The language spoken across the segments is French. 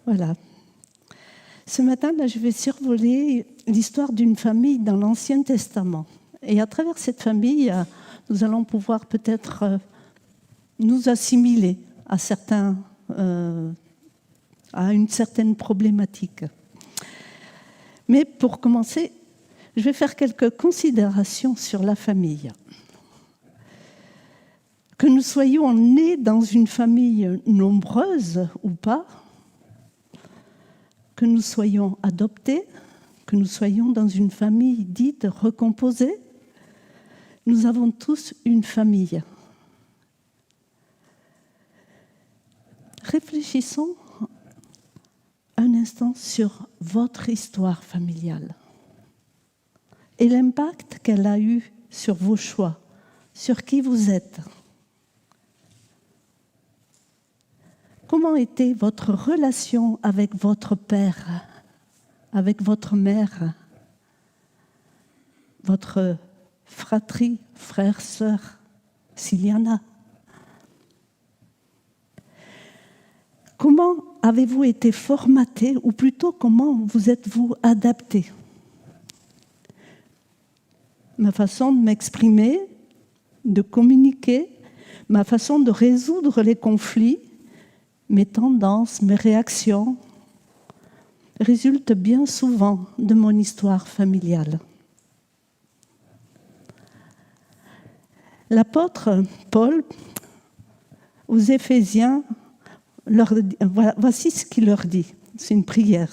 Voilà. Ce matin, là, je vais survoler l'histoire d'une famille dans l'Ancien Testament. Et à travers cette famille, nous allons pouvoir peut-être nous assimiler à une certaine problématique. Mais pour commencer, je vais faire quelques considérations sur la famille. Que nous soyons nés dans une famille nombreuse ou pas, que nous soyons adoptés, que nous soyons dans une famille dite recomposée, nous avons tous une famille. Réfléchissons un instant sur votre histoire familiale et l'impact qu'elle a eu sur vos choix, sur qui vous êtes. Comment était votre relation avec votre père, avec votre mère, votre fratrie, frère, sœur, s'il y en a? Comment avez-vous été formaté, ou plutôt comment vous êtes-vous adapté? Ma façon de m'exprimer, de communiquer, ma façon de résoudre les conflits, mes tendances, mes réactions résultent bien souvent de mon histoire familiale. L'apôtre Paul, aux Éphésiens, voici ce qu'il leur dit, c'est une prière.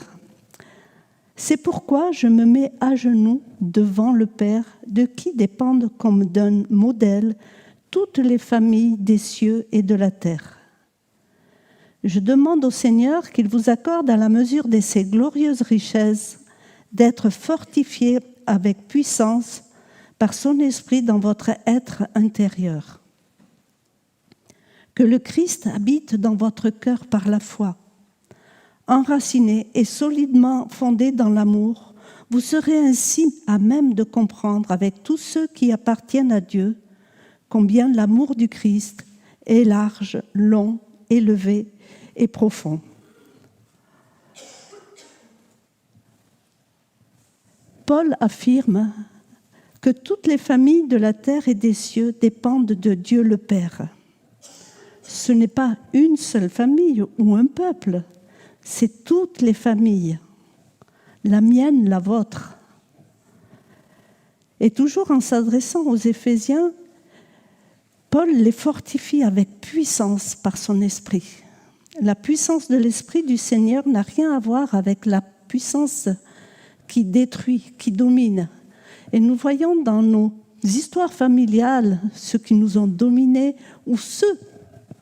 « C'est pourquoi je me mets à genoux devant le Père, de qui dépendent comme d'un modèle toutes les familles des cieux et de la terre. Je demande au Seigneur qu'il vous accorde à la mesure de ses glorieuses richesses d'être fortifiés avec puissance par son esprit dans votre être intérieur. Que le Christ habite dans votre cœur par la foi. Enraciné et solidement fondé dans l'amour, vous serez ainsi à même de comprendre avec tous ceux qui appartiennent à Dieu combien l'amour du Christ est large, long, élevé et profond. » Paul affirme que toutes les familles de la terre et des cieux dépendent de Dieu le Père. Ce n'est pas une seule famille ou un peuple, c'est toutes les familles, la mienne, la vôtre. Et toujours en s'adressant aux Éphésiens, Paul les fortifie avec puissance par son esprit. La puissance de l'esprit du Seigneur n'a rien à voir avec la puissance qui détruit, qui domine. Et nous voyons dans nos histoires familiales ceux qui nous ont dominés ou ceux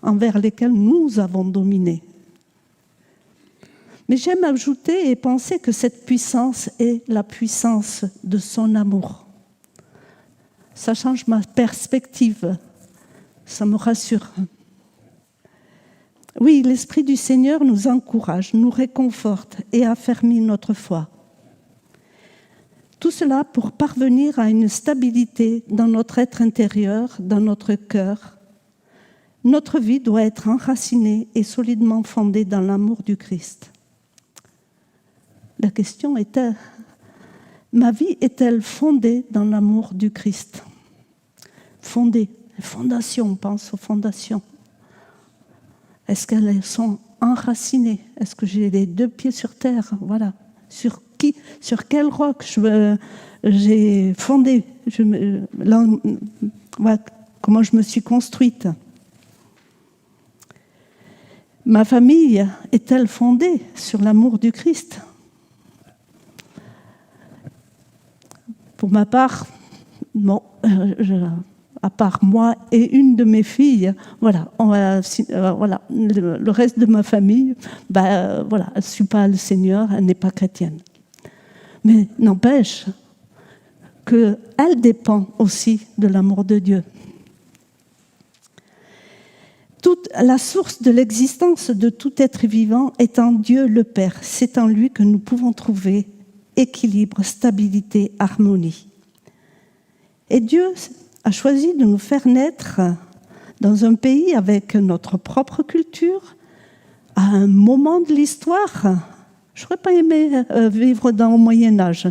envers lesquels nous avons dominé. Mais j'aime ajouter et penser que cette puissance est la puissance de son amour. Ça change ma perspective, ça me rassure. Oui, l'Esprit du Seigneur nous encourage, nous réconforte et affermit notre foi. Tout cela pour parvenir à une stabilité dans notre être intérieur, dans notre cœur. Notre vie doit être enracinée et solidement fondée dans l'amour du Christ. La question est, ma vie est-elle fondée dans l'amour du Christ? Fondée, fondation, on pense aux fondations. Est-ce qu'elles sont enracinées? Est-ce que j'ai les deux pieds sur terre? Voilà. Sur quel roc j'ai fondé? Comment je me suis construite? Ma famille est-elle fondée sur l'amour du Christ? Pour ma part, non. À part moi et une de mes filles, voilà, le reste de ma famille, elle ne suit pas le Seigneur, elle n'est pas chrétienne. Mais n'empêche qu'elle dépend aussi de l'amour de Dieu. Toute la source de l'existence de tout être vivant est en Dieu le Père. C'est en lui que nous pouvons trouver équilibre, stabilité, harmonie. Et Dieu a choisi de nous faire naître dans un pays avec notre propre culture, à un moment de l'histoire. Je n'aurais pas aimé vivre dans le Moyen-Âge.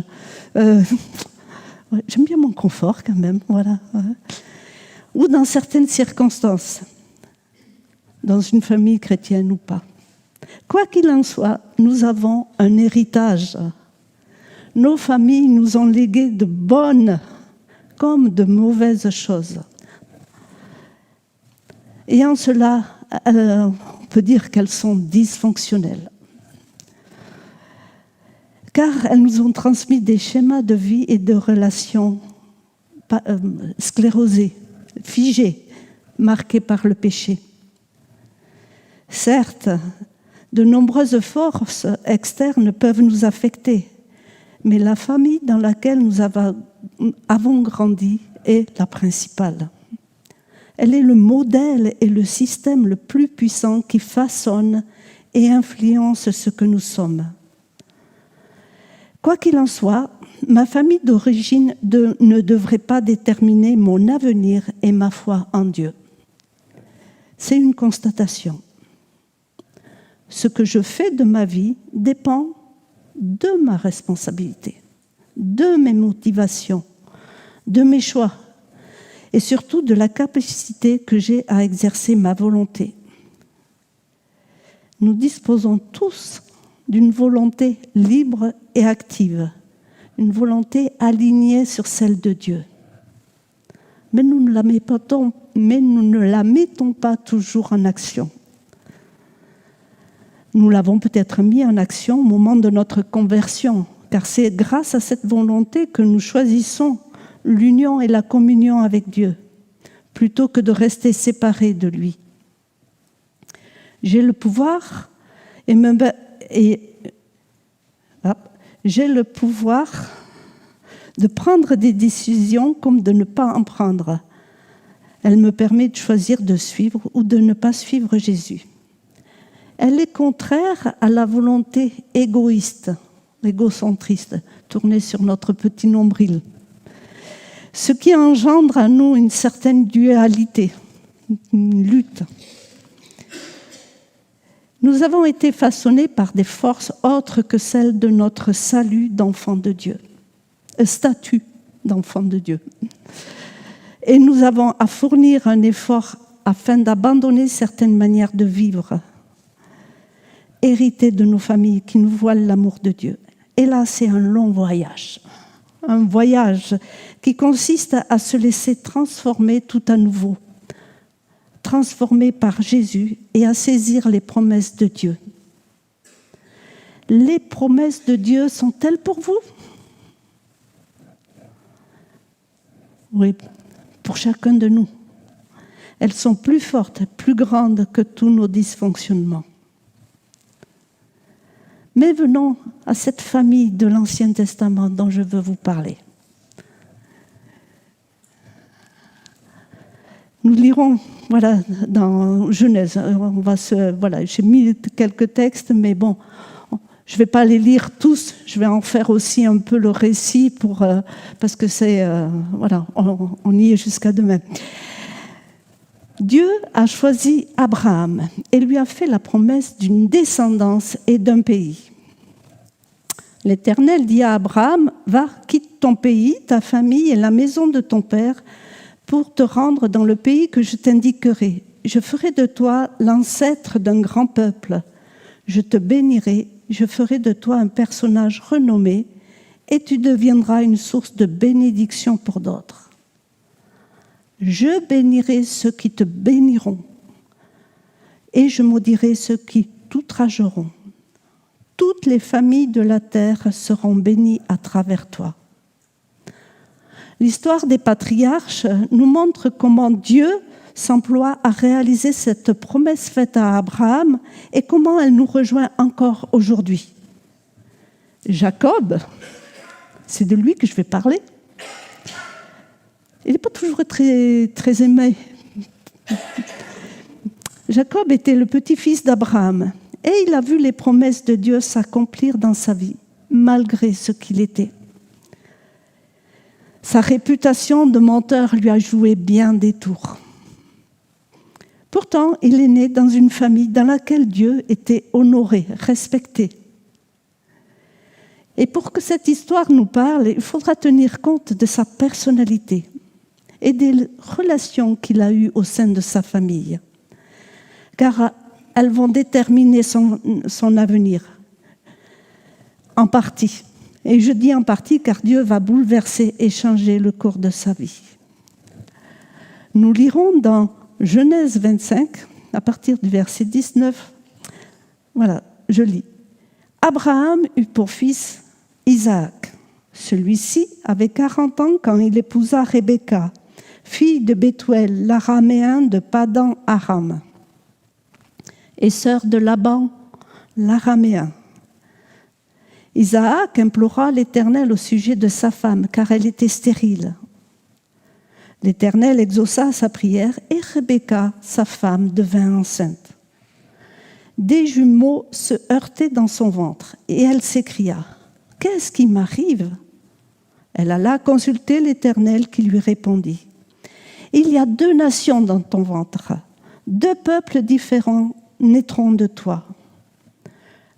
J'aime bien mon confort quand même, voilà. Ou dans certaines circonstances, dans une famille chrétienne ou pas. Quoi qu'il en soit, nous avons un héritage. Nos familles nous ont légué de bonnes comme de mauvaises choses. Et en cela, on peut dire qu'elles sont dysfonctionnelles. Car elles nous ont transmis des schémas de vie et de relations sclérosés, figés, marqués par le péché. Certes, de nombreuses forces externes peuvent nous affecter, mais la famille dans laquelle nous avons grandi est la principale. Elle est le modèle et le système le plus puissant qui façonne et influence ce que nous sommes. Quoi qu'il en soit, ma famille d'origine ne devrait pas déterminer mon avenir et ma foi en Dieu. C'est une constatation. Ce que je fais de ma vie dépend de ma responsabilité, de mes motivations, de mes choix et surtout de la capacité que j'ai à exercer ma volonté. Nous disposons tous d'une volonté libre et active, une volonté alignée sur celle de Dieu. Mais nous ne la mettons pas toujours en action. Nous l'avons peut-être mis en action au moment de notre conversion, car c'est grâce à cette volonté que nous choisissons l'union et la communion avec Dieu, plutôt que de rester séparés de lui. J'ai le pouvoir de prendre des décisions comme de ne pas en prendre. Elle me permet de choisir de suivre ou de ne pas suivre Jésus. Elle est contraire à la volonté égoïste, égocentriste, tournée sur notre petit nombril. Ce qui engendre à nous une certaine dualité, une lutte. Nous avons été façonnés par des forces autres que celles de notre salut d'enfant de Dieu, statut d'enfant de Dieu. Et nous avons à fournir un effort afin d'abandonner certaines manières de vivre, héritées de nos familles qui nous voilent l'amour de Dieu. Et là, c'est un long voyage. Un voyage qui consiste à se laisser transformer tout à nouveau, transformé par Jésus et à saisir les promesses de Dieu. Les promesses de Dieu sont-elles pour vous? Oui, pour chacun de nous. Elles sont plus fortes, plus grandes que tous nos dysfonctionnements. Mais venons à cette famille de l'Ancien Testament dont je veux vous parler. Nous lirons, dans Genèse. J'ai mis quelques textes, mais bon, je ne vais pas les lire tous. Je vais en faire aussi un peu le récit parce que on y est jusqu'à demain. Dieu a choisi Abraham et lui a fait la promesse d'une descendance et d'un pays. L'Éternel dit à Abraham, « Va, quitte ton pays, ta famille et la maison de ton père pour te rendre dans le pays que je t'indiquerai. Je ferai de toi l'ancêtre d'un grand peuple. Je te bénirai, je ferai de toi un personnage renommé et tu deviendras une source de bénédiction pour d'autres. Je bénirai ceux qui te béniront et je maudirai ceux qui t'outrageront. Toutes les familles de la terre seront bénies à travers toi. » L'histoire des patriarches nous montre comment Dieu s'emploie à réaliser cette promesse faite à Abraham et comment elle nous rejoint encore aujourd'hui. Jacob, c'est de lui que je vais parler. Il n'est pas toujours très, très aimé. Jacob était le petit-fils d'Abraham et il a vu les promesses de Dieu s'accomplir dans sa vie, malgré ce qu'il était. Sa réputation de menteur lui a joué bien des tours. Pourtant, il est né dans une famille dans laquelle Dieu était honoré, respecté. Et pour que cette histoire nous parle, il faudra tenir compte de sa personnalité et des relations qu'il a eues au sein de sa famille, car elles vont déterminer son avenir, en partie. Et je dis en partie car Dieu va bouleverser et changer le cours de sa vie. Nous lirons dans Genèse 25, à partir du verset 19. Voilà, je lis. Abraham eut pour fils Isaac. Celui-ci avait 40 ans quand il épousa Rebecca, fille de Bethuel, l'araméen de Padan-Aram, et sœur de Laban, l'araméen. Isaac implora l'Éternel au sujet de sa femme, car elle était stérile. L'Éternel exauça sa prière et Rebecca, sa femme, devint enceinte. Des jumeaux se heurtaient dans son ventre et elle s'écria « Qu'est-ce qui m'arrive ?» Elle alla consulter l'Éternel qui lui répondit « Il y a 2 nations dans ton ventre, 2 peuples différents naîtront de toi.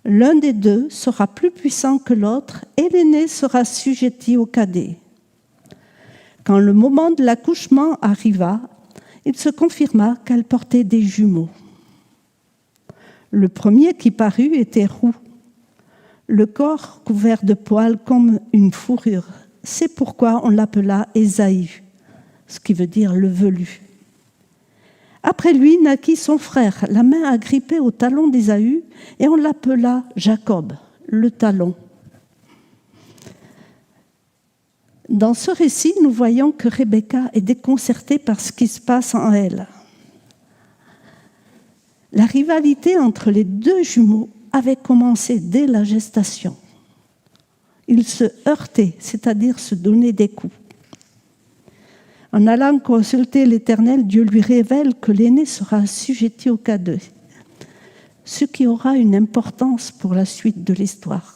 L'un des 2 sera plus puissant que l'autre et l'aîné sera assujetti au cadet. » Quand le moment de l'accouchement arriva, il se confirma qu'elle portait des jumeaux. Le premier qui parut était roux, le corps couvert de poils comme une fourrure. C'est pourquoi on l'appela Ésaü, ce qui veut dire le velu. Après lui naquit son frère, la main agrippée au talon d'Ésaü, et on l'appela Jacob, le talon. Dans ce récit, nous voyons que Rebecca est déconcertée par ce qui se passe en elle. La rivalité entre les 2 jumeaux avait commencé dès la gestation. Ils se heurtaient, c'est-à-dire se donnaient des coups. En allant consulter l'Éternel, Dieu lui révèle que l'aîné sera assujetti au cadet, ce qui aura une importance pour la suite de l'histoire.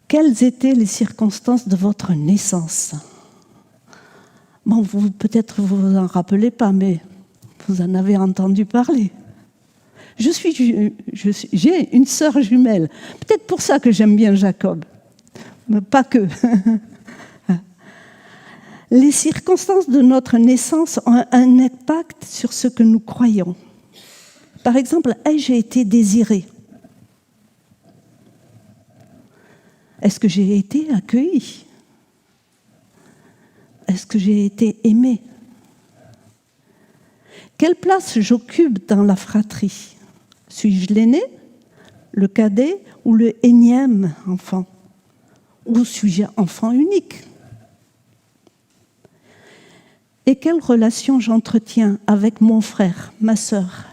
Quelles étaient les circonstances de votre naissance ? Bon, peut-être vous vous en rappelez pas, mais vous en avez entendu parler. J'ai une sœur jumelle. Peut-être pour ça que j'aime bien Jacob, mais pas que. Les circonstances de notre naissance ont un impact sur ce que nous croyons. Par exemple, ai-je été désirée ? Est-ce que j'ai été accueillie ? Est-ce que j'ai été aimée ? Quelle place j'occupe dans la fratrie ? Suis-je l'aîné, le cadet ou le énième enfant ? Ou suis-je enfant unique ? Et quelle relation j'entretiens avec mon frère, ma sœur ?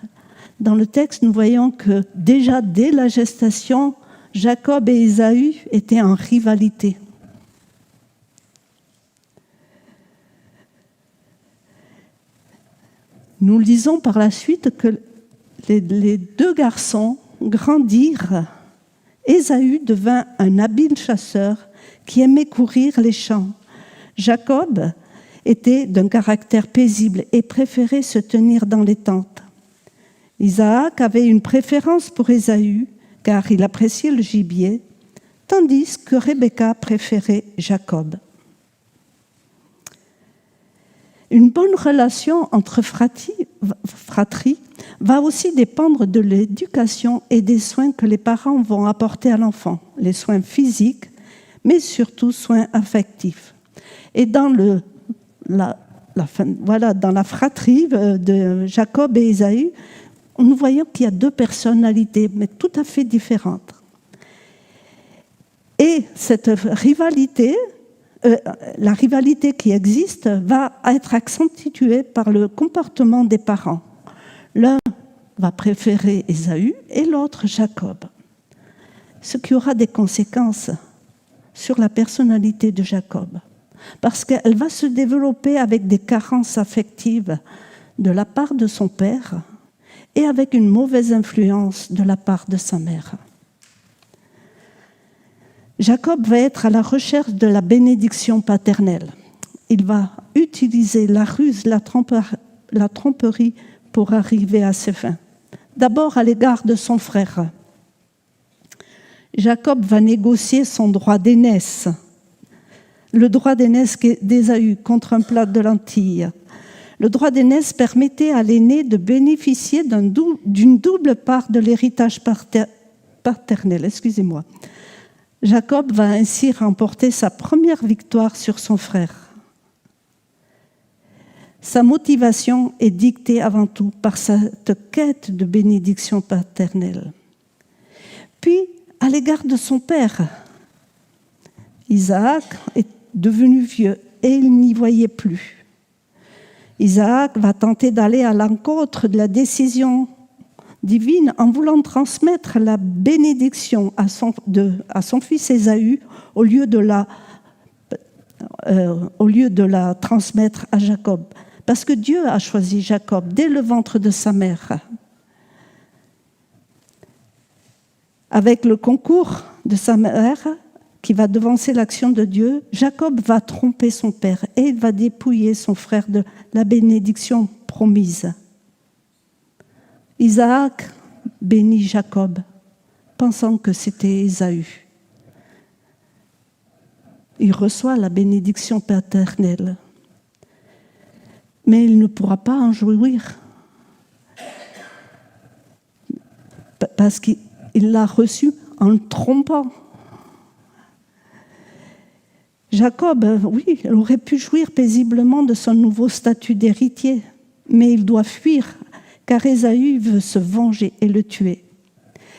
Dans le texte, nous voyons que déjà dès la gestation, Jacob et Ésaü étaient en rivalité. Nous lisons par la suite que les 2 garçons grandirent. Ésaü devint un habile chasseur qui aimait courir les champs. Jacob était d'un caractère paisible et préférait se tenir dans les tentes. Isaac avait une préférence pour Ésaü, car il appréciait le gibier, tandis que Rebecca préférait Jacob. Une bonne relation entre fratries va aussi dépendre de l'éducation et des soins que les parents vont apporter à l'enfant, les soins physiques, mais surtout soins affectifs. Et dans la fratrie de Jacob et Ésaü, nous voyons qu'il y a 2 personnalités, mais tout à fait différentes. Et cette rivalité, la rivalité qui existe, va être accentuée par le comportement des parents. L'un va préférer Ésaü et l'autre Jacob, ce qui aura des conséquences sur la personnalité de Jacob, parce qu'elle va se développer avec des carences affectives de la part de son père et avec une mauvaise influence de la part de sa mère. Jacob va être à la recherche de la bénédiction paternelle. il va utiliser la ruse, la tromperie pour arriver à ses fins. D'abord à l'égard de son frère. Jacob va négocier son droit d'aînesse, le droit d'aînesse d'Ésaü contre un plat de lentilles. Le droit d'aînesse permettait à l'aîné de bénéficier d'une double part de l'héritage paternel. Jacob va ainsi remporter sa première victoire sur son frère. Sa motivation est dictée avant tout par cette quête de bénédiction paternelle. Puis, à l'égard de son père, Isaac est devenu vieux et il n'y voyait plus. Isaac va tenter d'aller à l'encontre de la décision divine en voulant transmettre la bénédiction à son fils Ésaü au lieu de la transmettre à Jacob. Parce que Dieu a choisi Jacob dès le ventre de sa mère. Avec le concours de sa mère, qui va devancer l'action de Dieu, Jacob va tromper son père et il va dépouiller son frère de la bénédiction promise. Isaac bénit Jacob, pensant que c'était Ésaü. Il reçoit la bénédiction paternelle, mais il ne pourra pas en jouir parce qu'il l'a reçue en trompant. Jacob, oui, il aurait pu jouir paisiblement de son nouveau statut d'héritier, mais il doit fuir, car Ésaü veut se venger et le tuer.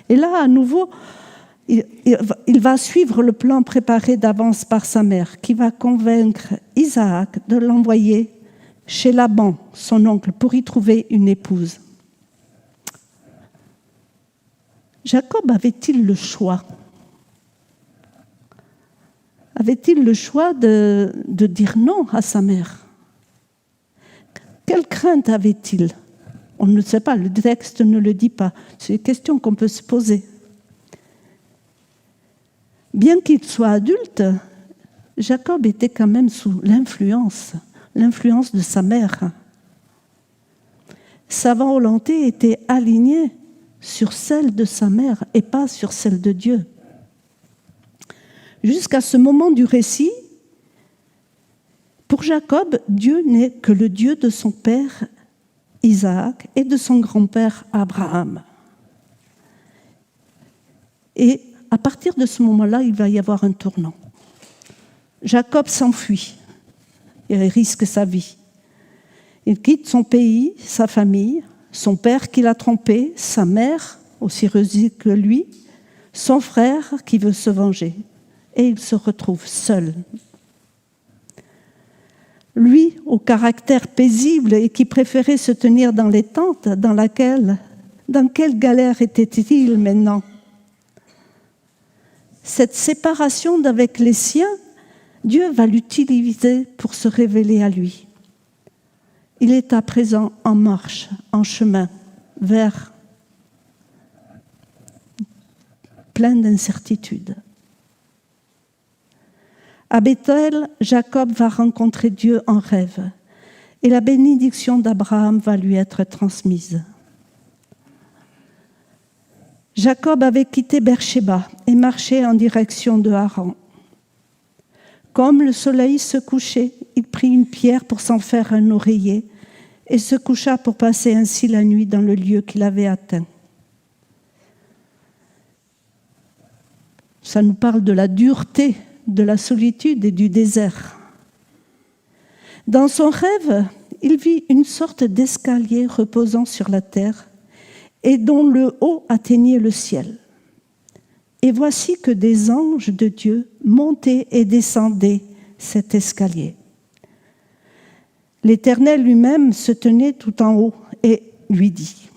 Et là, à nouveau, il va suivre le plan préparé d'avance par sa mère, qui va convaincre Isaac de l'envoyer chez Laban, son oncle, pour y trouver une épouse. Jacob avait-il le choix ? Avait-il le choix de dire non à sa mère ? Quelle crainte avait-il ? On ne sait pas, le texte ne le dit pas. C'est une question qu'on peut se poser. Bien qu'il soit adulte, Jacob était quand même sous l'influence de sa mère. Sa volonté était alignée sur celle de sa mère et pas sur celle de Dieu. Jusqu'à ce moment du récit, pour Jacob, Dieu n'est que le Dieu de son père Isaac et de son grand-père Abraham. Et à partir de ce moment-là, il va y avoir un tournant. Jacob s'enfuit, il risque sa vie. Il quitte son pays, sa famille, son père qui l'a trompé, sa mère, aussi rusée que lui, son frère qui veut se venger. Et il se retrouve seul. Lui, au caractère paisible et qui préférait se tenir dans les tentes, dans quelle galère était-il maintenant ? Cette séparation d'avec les siens, Dieu va l'utiliser pour se révéler à lui. Il est à présent en marche, en chemin, vers plein d'incertitudes. À Bethel, Jacob va rencontrer Dieu en rêve et la bénédiction d'Abraham va lui être transmise. Jacob avait quitté Beersheba et marchait en direction de Haran. Comme le soleil se couchait, il prit une pierre pour s'en faire un oreiller et se coucha pour passer ainsi la nuit dans le lieu qu'il avait atteint. Ça nous parle de la dureté de la solitude et du désert. Dans son rêve, il vit une sorte d'escalier reposant sur la terre et dont le haut atteignait le ciel. Et voici que des anges de Dieu montaient et descendaient cet escalier. L'Éternel lui-même se tenait tout en haut et lui dit :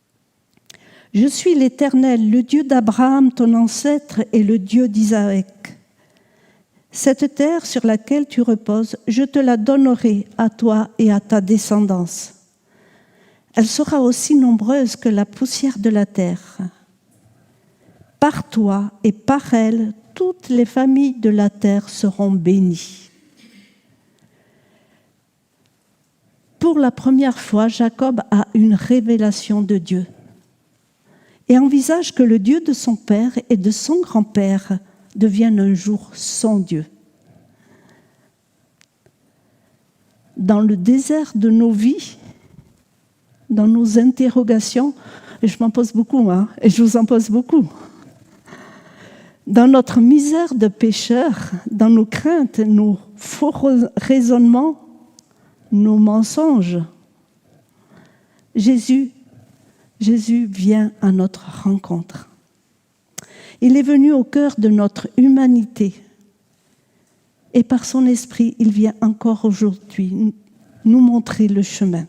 « Je suis l'Éternel, le Dieu d'Abraham, ton ancêtre, et le Dieu d'Isaac. Cette terre sur laquelle tu reposes, je te la donnerai à toi et à ta descendance. Elle sera aussi nombreuse que la poussière de la terre. Par toi et par elle, toutes les familles de la terre seront bénies. Pour la première fois, Jacob a une révélation de Dieu et envisage que le Dieu de son père et de son grand-père devienne un jour son Dieu. Dans le désert de nos vies, dans nos interrogations, et je m'en pose beaucoup, et je vous en pose beaucoup, dans notre misère de pécheurs, dans nos craintes, nos faux raisonnements, nos mensonges, Jésus vient à notre rencontre. Il est venu au cœur de notre humanité et par son esprit, il vient encore aujourd'hui nous montrer le chemin,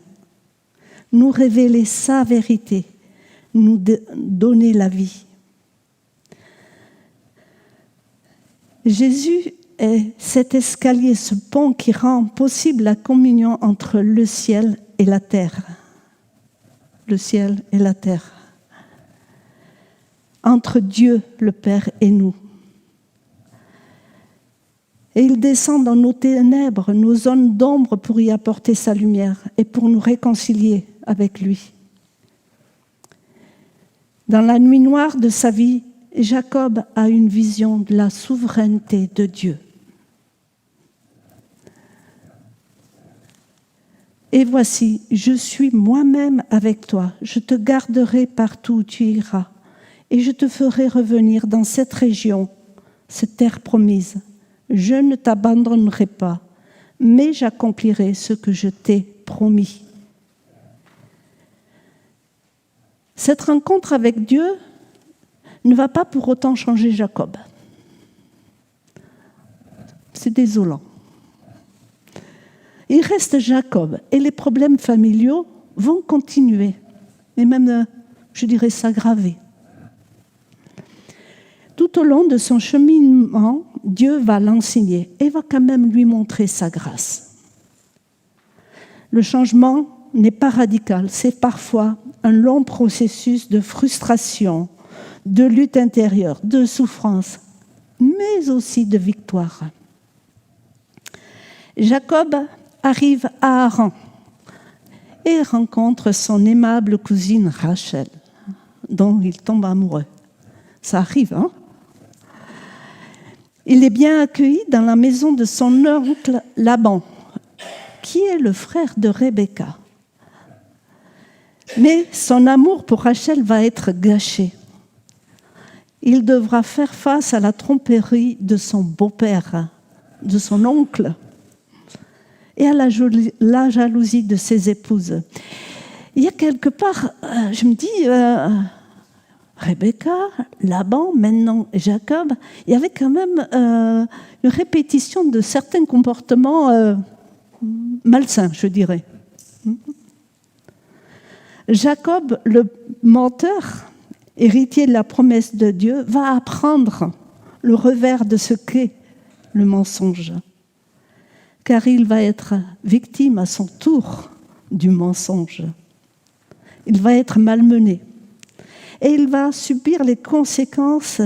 nous révéler sa vérité, nous donner la vie. Jésus est cet escalier, ce pont qui rend possible la communion entre le ciel et la terre. Le ciel et la terre. Entre Dieu, le Père, et nous. Et il descend dans nos ténèbres, nos zones d'ombre pour y apporter sa lumière et pour nous réconcilier avec lui. Dans la nuit noire de sa vie, Jacob a une vision de la souveraineté de Dieu. Et voici, je suis moi-même avec toi, je te garderai partout où tu iras, et je te ferai revenir dans cette région, cette terre promise. Je ne t'abandonnerai pas, mais j'accomplirai ce que je t'ai promis. Cette rencontre avec Dieu ne va pas pour autant changer Jacob. C'est désolant. Il reste Jacob et les problèmes familiaux vont continuer, et même, je dirais, s'aggraver. Tout au long de son cheminement, Dieu va l'enseigner et va quand même lui montrer sa grâce. Le changement n'est pas radical, c'est parfois un long processus de frustration, de lutte intérieure, de souffrance, mais aussi de victoire. Jacob arrive à Haran et rencontre son aimable cousine Rachel, dont il tombe amoureux. Ça arrive, hein? Il est bien accueilli dans la maison de son oncle Laban, qui est le frère de Rebecca. Mais son amour pour Rachel va être gâché. Il devra faire face à la tromperie de son beau-père, de son oncle, et à la jalousie de ses épouses. Il y a quelque part, je me dis, Rebecca, Laban, maintenant Jacob, il y avait quand même une répétition de certains comportements malsains, je dirais. Jacob, le menteur, héritier de la promesse de Dieu, va apprendre le revers de ce qu'est le mensonge, car il va être victime à son tour du mensonge. Il va être malmené et il va subir les conséquences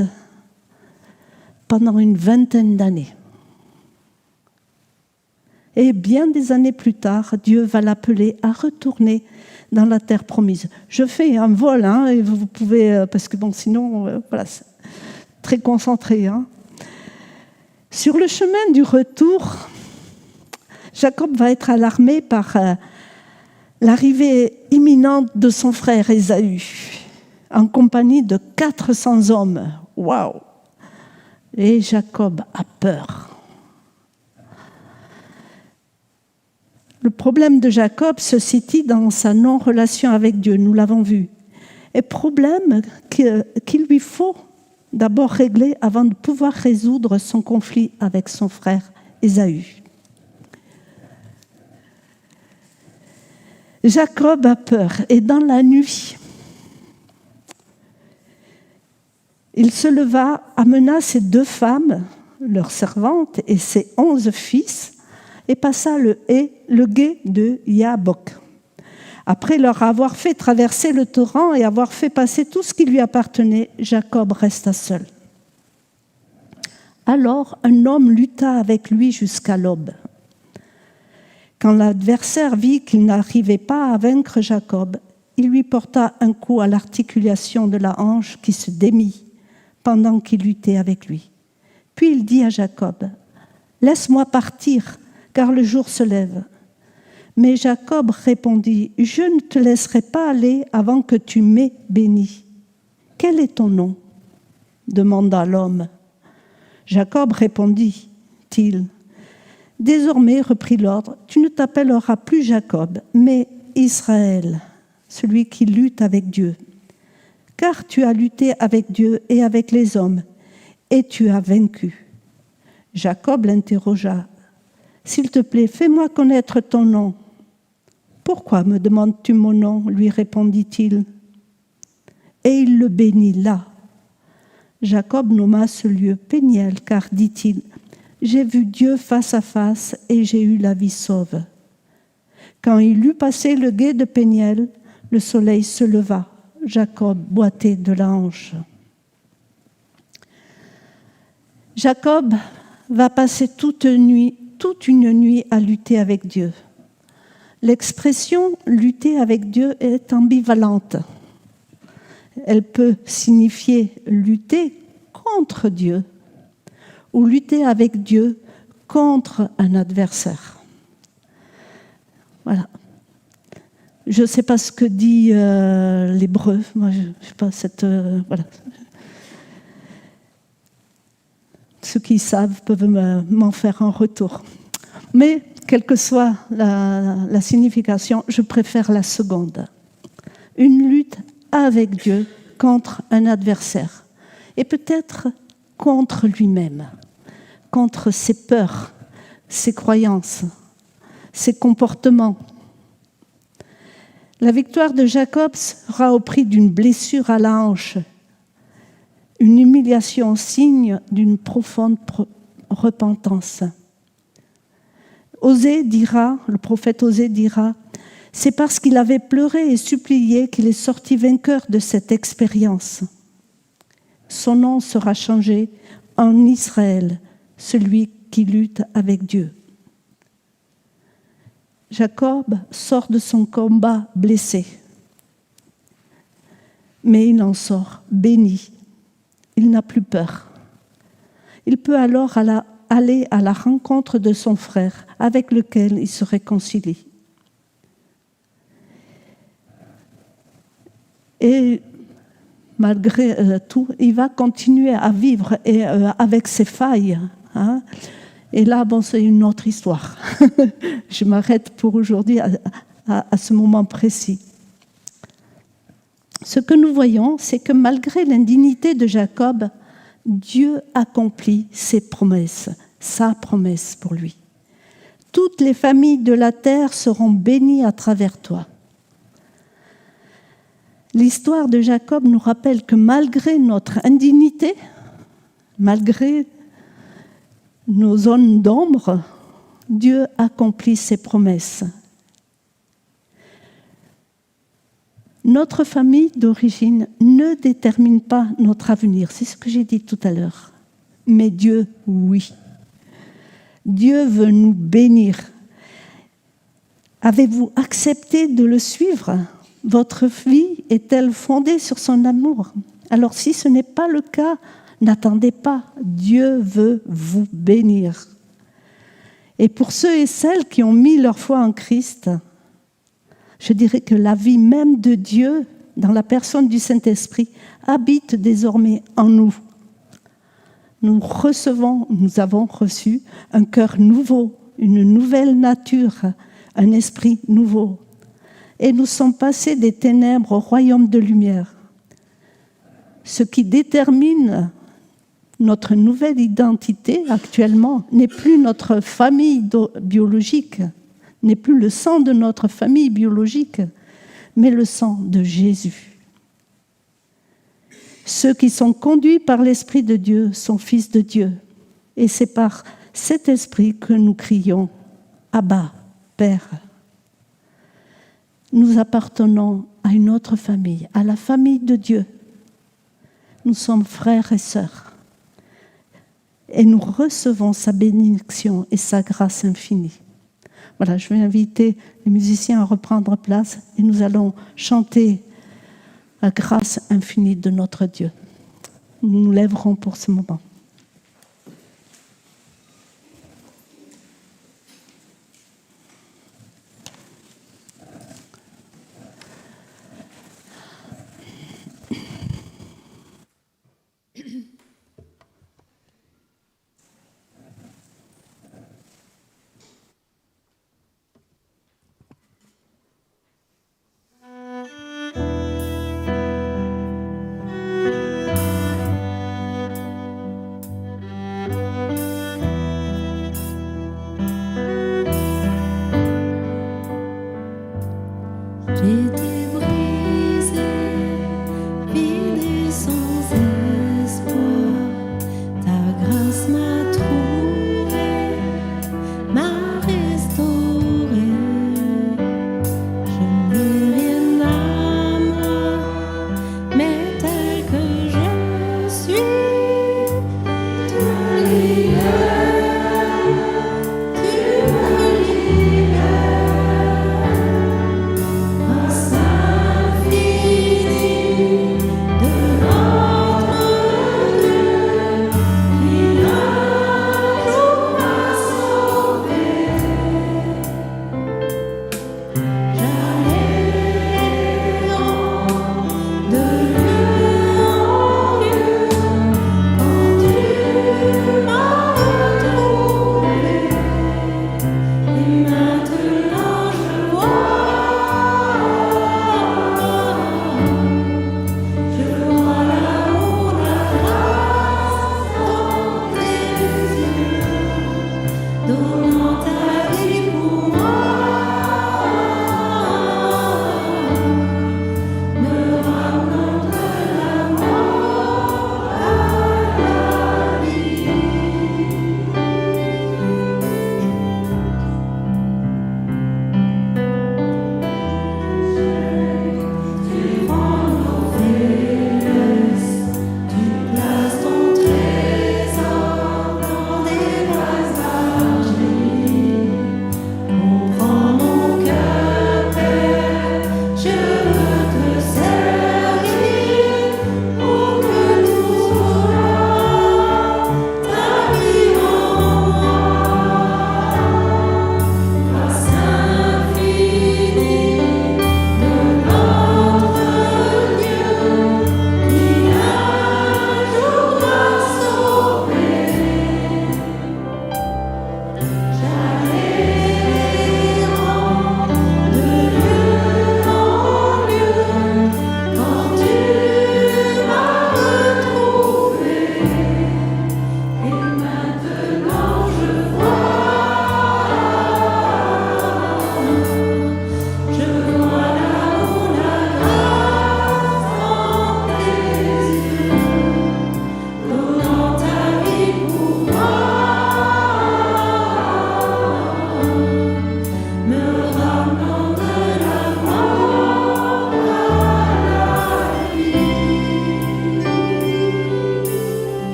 pendant une vingtaine d'années. Et bien des années plus tard, Dieu va l'appeler à retourner dans la terre promise. Je fais un vol, et vous pouvez, parce que sinon, voilà, c'est très concentré. Sur le chemin du retour, Jacob va être alarmé par l'arrivée imminente de son frère Ésaü, en compagnie de 400 hommes. Waouh! Et Jacob a peur. Le problème de Jacob se situe dans sa non-relation avec Dieu, nous l'avons vu. Et problème qu'il lui faut d'abord régler avant de pouvoir résoudre son conflit avec son frère Ésaü. Jacob a peur et dans la nuit, il se leva, amena ses 2 femmes, leurs servantes, et ses 11 fils, et passa le gué de Yabok. Après leur avoir fait traverser le torrent et avoir fait passer tout ce qui lui appartenait, Jacob resta seul. Alors un homme lutta avec lui jusqu'à l'aube. Quand l'adversaire vit qu'il n'arrivait pas à vaincre Jacob, il lui porta un coup à l'articulation de la hanche qui se démit pendant qu'il luttait avec lui. Puis il dit à Jacob, « Laisse-moi partir, car le jour se lève. » Mais Jacob répondit, « Je ne te laisserai pas aller avant que tu m'aies béni. »« Quel est ton nom ?» demanda l'homme. Jacob répondit-il, « Désormais, reprit l'ordre, tu ne t'appelleras plus Jacob, mais Israël, celui qui lutte avec Dieu. Car tu as lutté avec Dieu et avec les hommes, et tu as vaincu. » Jacob l'interrogea, « S'il te plaît, fais-moi connaître ton nom. »« Pourquoi me demandes-tu mon nom ?» lui répondit-il. Et il le bénit là. Jacob nomma ce lieu Péniel, car, dit-il, « J'ai vu Dieu face à face et j'ai eu la vie sauve. » Quand il eut passé le gué de Péniel, le soleil se leva. Jacob boitait de la hanche. Jacob va passer toute une nuit à lutter avec Dieu. L'expression « lutter avec Dieu » est ambivalente. Elle peut signifier lutter contre Dieu ou lutter avec Dieu contre un adversaire. Voilà. Je ne sais pas ce que dit l'hébreu. Moi, je ne sais pas cette... voilà. Ceux qui savent peuvent m'en faire un retour. Mais, quelle que soit la signification, je préfère la seconde. Une lutte avec Dieu contre un adversaire. Et peut-être contre lui-même, contre ses peurs, ses croyances, ses comportements. La victoire de Jacob sera au prix d'une blessure à la hanche, une humiliation signe d'une profonde repentance. Le prophète Osée dira, « C'est parce qu'il avait pleuré et supplié qu'il est sorti vainqueur de cette expérience. » Son nom sera changé en Israël, celui qui lutte avec Dieu. Jacob sort de son combat blessé, mais il en sort béni. Il n'a plus peur. Il peut alors aller à la rencontre de son frère avec lequel il se réconcilie. Et malgré tout, il va continuer à vivre avec ses failles. Hein. Et là, c'est une autre histoire. Je m'arrête pour aujourd'hui à ce moment précis. Ce que nous voyons, c'est que malgré l'indignité de Jacob, Dieu accomplit ses promesses, sa promesse pour lui. Toutes les familles de la terre seront bénies à travers toi. L'histoire de Jacob nous rappelle que malgré notre indignité, malgré nos zones d'ombre, Dieu accomplit ses promesses. Notre famille d'origine ne détermine pas notre avenir, c'est ce que j'ai dit tout à l'heure. Mais Dieu, oui. Dieu veut nous bénir. Avez-vous accepté de le suivre ? Votre vie est-elle fondée sur son amour ? Alors si ce n'est pas le cas, n'attendez pas. Dieu veut vous bénir. Et pour ceux et celles qui ont mis leur foi en Christ, je dirais que la vie même de Dieu, dans la personne du Saint-Esprit, habite désormais en nous. Nous avons reçu un cœur nouveau, une nouvelle nature, un esprit nouveau. Et nous sommes passés des ténèbres au royaume de lumière. Ce qui détermine notre nouvelle identité actuellement n'est plus notre famille biologique, n'est plus le sang de notre famille biologique, mais le sang de Jésus. Ceux qui sont conduits par l'Esprit de Dieu sont fils de Dieu. Et c'est par cet Esprit que nous crions « Abba, Père ». Nous appartenons à une autre famille, à la famille de Dieu. Nous sommes frères et sœurs. Et nous recevons sa bénédiction et sa grâce infinie. Voilà, je vais inviter les musiciens à reprendre place et nous allons chanter la grâce infinie de notre Dieu. Nous nous lèverons pour ce moment.